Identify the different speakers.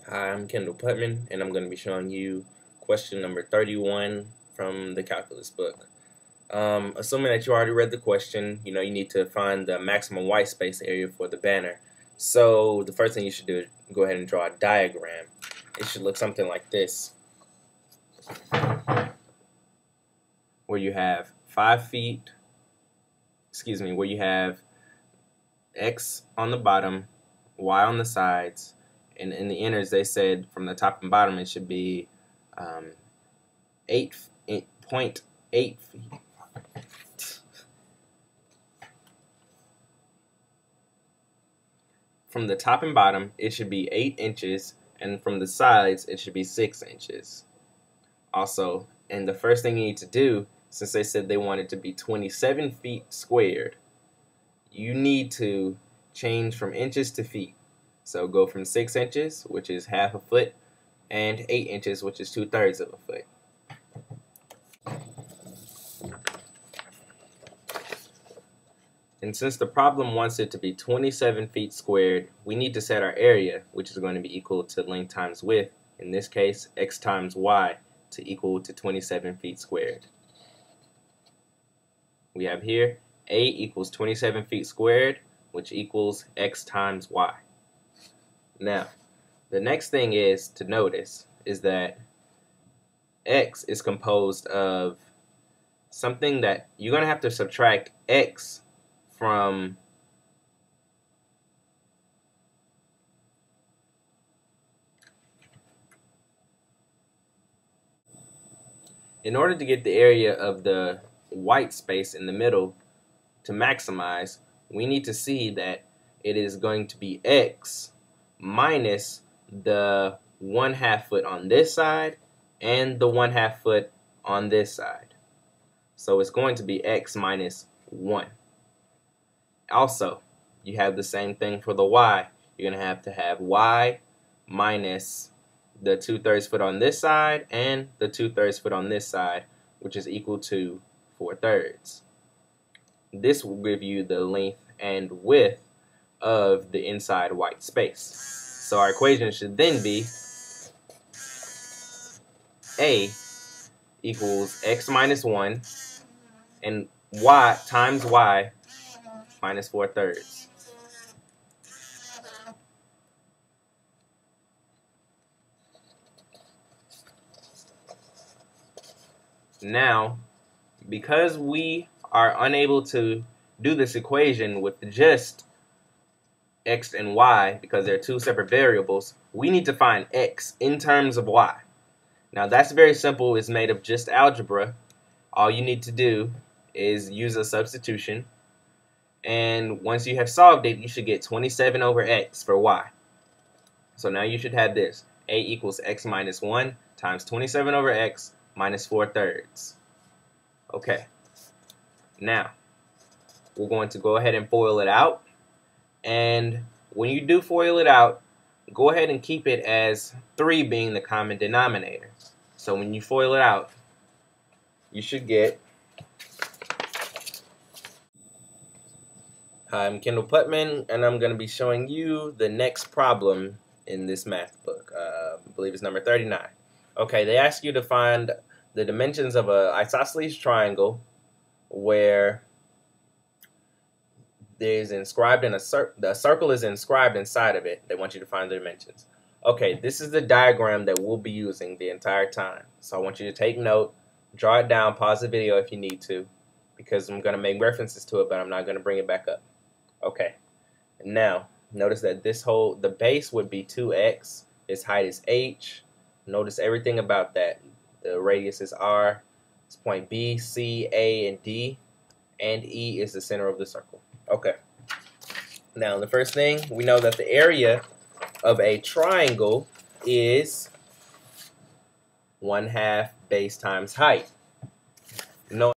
Speaker 1: Hi, I'm Kendall Putman, and I'm going to be showing you question number 31 from the calculus book. Assuming that you already read the question, you need to find the maximum white space area for the banner. So the first thing you should do is go ahead and draw a diagram. It should look something like this, where you have 5 feet, where you have X on the bottom, Y on the sides, and in the inners they said from the top and bottom it should be 8.8 feet. From the top and bottom it should be 8 inches, and from the sides it should be 6 inches. Also, and the first thing you need to do, since they said they wanted to be 27 feet squared, you need to change from inches to feet. So go from 6 inches, which is half a foot, and 8 inches, which is 2/3 of a foot. And since the problem wants it to be 27 feet squared, we need to set our area, which is going to be equal to length times width, in this case x times y, to equal to 27 feet squared. We have here a equals 27 feet squared, which equals x times y. Now, the next thing is to notice is that x is composed of something that you're going to have to subtract x from in order to get the area of the white space in the middle to maximize. We need to see that it is going to be x minus the 1/2 foot on this side and the 1/2 foot on this side. So it's going to be x minus 1. Also, you have the same thing for the y. You're going to have y minus the 2/3 foot on this side and the 2/3 foot on this side, which is equal to 4/3. This will give you the length and width of the inside white space. So our equation should then be a equals x minus 1 and y times y minus 4/3. Now, because we are unable to do this equation with just x and y, because they're two separate variables, we need to find x in terms of y. Now that's very simple. It's made of just algebra. All you need to do is use a substitution, and once you have solved it, you should get 27 over x for y. So now you should have this: a equals x minus 1 times 27 over x minus 4/3. Okay, now we're going to go ahead and FOIL it out, and when you do FOIL it out, go ahead and keep it as 3 being the common denominator. So when you FOIL it out, you should get, hi, I'm Kendall Putman, and I'm going to be showing you the next problem in this math book. I believe it's number 39. Okay, they ask you to find the dimensions of an isosceles triangle where there's inscribed in the circle is inscribed inside of it. They want you to find the dimensions. Okay, this is the diagram that we'll be using the entire time. So I want you to take note, draw it down, pause the video if you need to, because I'm going to make references to it, but I'm not going to bring it back up. Okay, now notice that the base would be 2x, its height is h. Notice everything about that. The radius is r, it's point B, C, A, and D, and E is the center of the circle. Okay, now the first thing, we know that the area of a triangle is 1/2 base times height. No